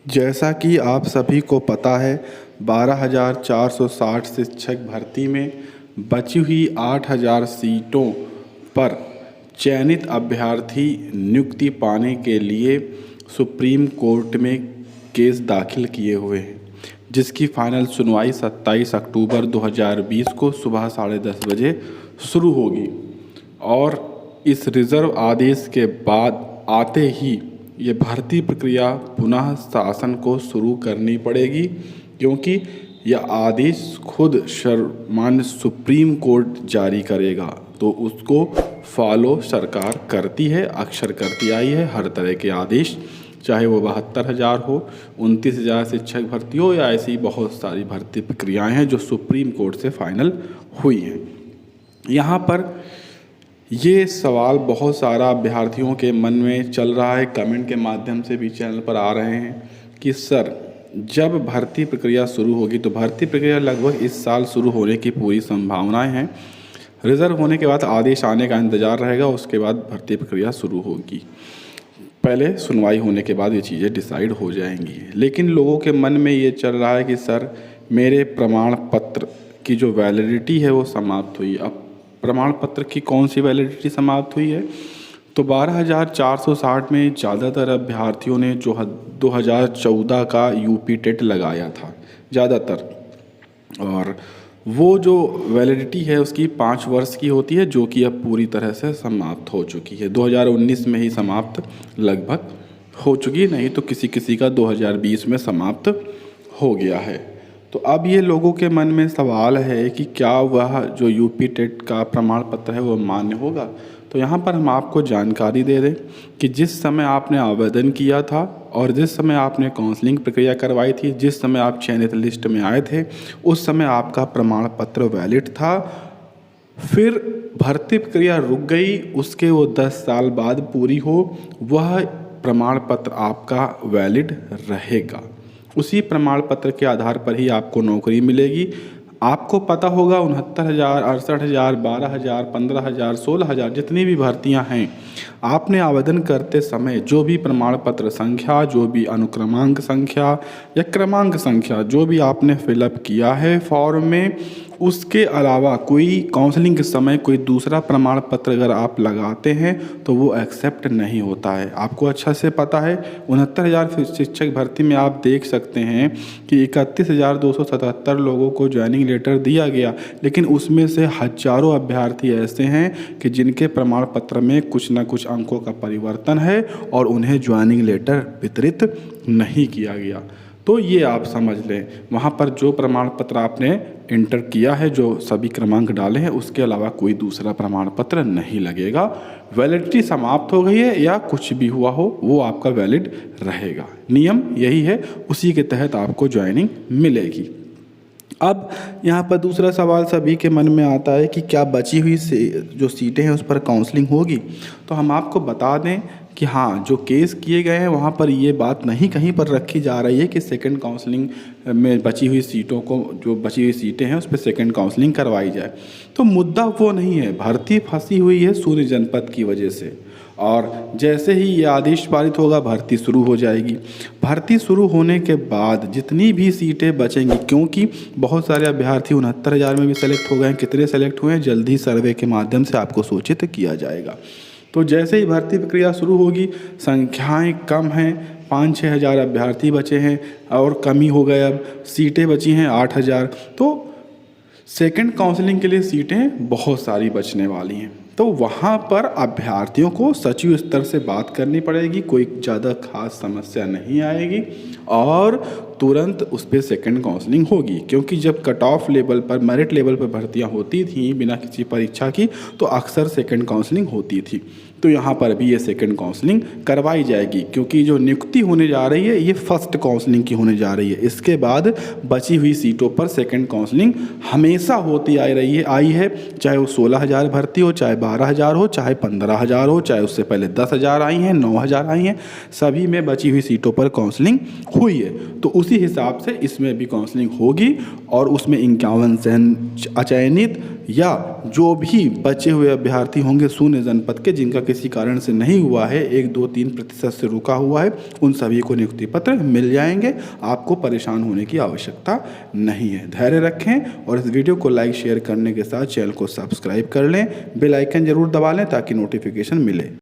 जैसा कि आप सभी को पता है 12,460 शिक्षक भर्ती में बची हुई 8,000 सीटों पर चयनित अभ्यर्थी नियुक्ति पाने के लिए सुप्रीम कोर्ट में केस दाखिल किए हुए हैं, जिसकी फाइनल सुनवाई 27 अक्टूबर 2020 को सुबह 10:30 बजे शुरू होगी। और इस रिजर्व आदेश के बाद आते ही ये भर्ती प्रक्रिया पुनः शासन को शुरू करनी पड़ेगी, क्योंकि यह आदेश खुद माननीय सुप्रीम कोर्ट जारी करेगा, तो उसको फॉलो सरकार करती है, अक्सर करती आई है हर तरह के आदेश, चाहे वो 72,000 हो, 29,000 शिक्षक भर्ती हो या ऐसी बहुत सारी भर्ती प्रक्रियाएं हैं जो सुप्रीम कोर्ट से फाइनल हुई हैं। यहाँ पर ये सवाल बहुत सारा अभ्यर्थियों के मन में चल रहा है, कमेंट के माध्यम से भी चैनल पर आ रहे हैं कि सर जब भर्ती प्रक्रिया शुरू होगी, तो भर्ती प्रक्रिया लगभग इस साल शुरू होने की पूरी संभावनाएं हैं। रिजर्व होने के बाद आदेश आने का इंतज़ार रहेगा, उसके बाद भर्ती प्रक्रिया शुरू होगी। पहले सुनवाई होने के बाद ये चीज़ें डिसाइड हो जाएंगी। लेकिन लोगों के मन में ये चल रहा है कि सर मेरे प्रमाण पत्र की जो वैलिडिटी है वो समाप्त हुई। अब प्रमाण पत्र की कौन सी वैलिडिटी समाप्त हुई है? तो 12,460 में ज़्यादातर अभ्यर्थियों ने जो 2014 का यूपी टेट लगाया था ज़्यादातर, और वो जो वैलिडिटी है उसकी 5 वर्ष की होती है, जो कि अब पूरी तरह से समाप्त हो चुकी है। 2019 में ही समाप्त लगभग हो चुकी, नहीं तो किसी किसी का 2020 में समाप्त हो गया है। तो अब ये लोगों के मन में सवाल है कि क्या वह जो यूपी टेट का प्रमाण पत्र है वो मान्य होगा। तो यहाँ पर हम आपको जानकारी दे दें कि जिस समय आपने आवेदन किया था और जिस समय आपने काउंसलिंग प्रक्रिया करवाई थी, जिस समय आप चयनित लिस्ट में आए थे, उस समय आपका प्रमाण पत्र वैलिड था। फिर भर्ती प्रक्रिया रुक गई, उसके वो 10 साल बाद पूरी हो, वह प्रमाण पत्र आपका वैलिड रहेगा। उसी प्रमाण पत्र के आधार पर ही आपको नौकरी मिलेगी। आपको पता होगा 69,000, 68,000, 12,000, 15,000, 16,000 जितनी भी भर्तियां हैं, आपने आवेदन करते समय जो भी प्रमाण पत्र संख्या, जो भी अनुक्रमांक संख्या या क्रमांक संख्या जो भी आपने फिलअप किया है फॉर्म में, उसके अलावा कोई काउंसलिंग के समय कोई दूसरा प्रमाण पत्र अगर आप लगाते हैं तो वो एक्सेप्ट नहीं होता है। आपको अच्छा से पता है 69,000 शिक्षक भर्ती में आप देख सकते हैं कि 31,277 लोगों को ज्वाइनिंग लेटर दिया गया, लेकिन उसमें से हजारों अभ्यर्थी ऐसे हैं कि जिनके प्रमाण पत्र में कुछ न कुछ अंकों का परिवर्तन है और उन्हें ज्वाइनिंग लेटर वितरित नहीं किया गया। तो ये आप समझ लें, वहाँ पर जो प्रमाण पत्र आपने इंटर किया है, जो सभी क्रमांक डाले हैं, उसके अलावा कोई दूसरा प्रमाण पत्र नहीं लगेगा। वैलिडिटी समाप्त हो गई है या कुछ भी हुआ हो, वो आपका वैलिड रहेगा। नियम यही है, उसी के तहत आपको ज्वाइनिंग मिलेगी। अब यहाँ पर दूसरा सवाल सभी के मन में आता है कि क्या बची हुई जो सीटें हैं उस पर काउंसलिंग होगी। तो हम आपको बता दें कि हाँ, जो केस किए गए हैं वहाँ पर ये बात नहीं कहीं पर रखी जा रही है कि सेकंड काउंसलिंग में बची हुई सीटों को, जो बची हुई सीटें हैं उस पर सेकंड काउंसलिंग करवाई जाए। तो मुद्दा वो नहीं है, भर्ती फंसी हुई है शून्य जनपद की वजह से, और जैसे ही ये आदेश पारित होगा भर्ती शुरू हो जाएगी। भर्ती शुरू होने के बाद जितनी भी सीटें बचेंगी, क्योंकि बहुत सारे अभ्यर्थी 69,000 में भी सेलेक्ट हो गए हैं, कितने सेलेक्ट हुए हैं जल्दी सर्वे के माध्यम से आपको सूचित किया जाएगा। तो जैसे ही भर्ती प्रक्रिया शुरू होगी, संख्याएं कम हैं, 5-6 हज़ार अभ्यर्थी बचे हैं और कमी हो गए, अब सीटें बची हैं 8,000, तो सेकंड काउंसलिंग के लिए सीटें बहुत सारी बचने वाली हैं। तो वहाँ पर अभ्यर्थियों को सचिव स्तर से बात करनी पड़ेगी, कोई ज़्यादा खास समस्या नहीं आएगी और तुरंत उस पर सेकेंड काउंसलिंग होगी। क्योंकि जब कट ऑफ लेवल पर, मेरिट लेवल पर भर्तियाँ होती थी बिना किसी परीक्षा की, तो अक्सर सेकेंड काउंसलिंग होती थी। तो यहाँ पर भी ये सेकंड काउंसलिंग करवाई जाएगी, क्योंकि जो नियुक्ति होने जा रही है ये फर्स्ट काउंसलिंग की होने जा रही है। इसके बाद बची हुई सीटों पर सेकंड काउंसलिंग हमेशा होती आई है, चाहे वो 16,000 भर्ती हो, चाहे 12,000 हो, चाहे 15,000 हो, चाहे उससे पहले 10,000 आई हैं, 9,000 आई हैं, सभी में बची हुई सीटों पर काउंसलिंग हुई है। तो उसी हिसाब से इसमें भी काउंसलिंग होगी और उसमें 51 अचयनित या जो भी बचे हुए अभ्यर्थी होंगे शून्य जनपद के, जिनका किसी कारण से नहीं हुआ है, 1-2-3% से रुका हुआ है, उन सभी को नियुक्ति पत्र मिल जाएंगे। आपको परेशान होने की आवश्यकता नहीं है। धैर्य रखें और इस वीडियो को लाइक शेयर करने के साथ चैनल को सब्सक्राइब कर लें, बेल आइकन जरूर दबा लें ताकि नोटिफिकेशन मिले।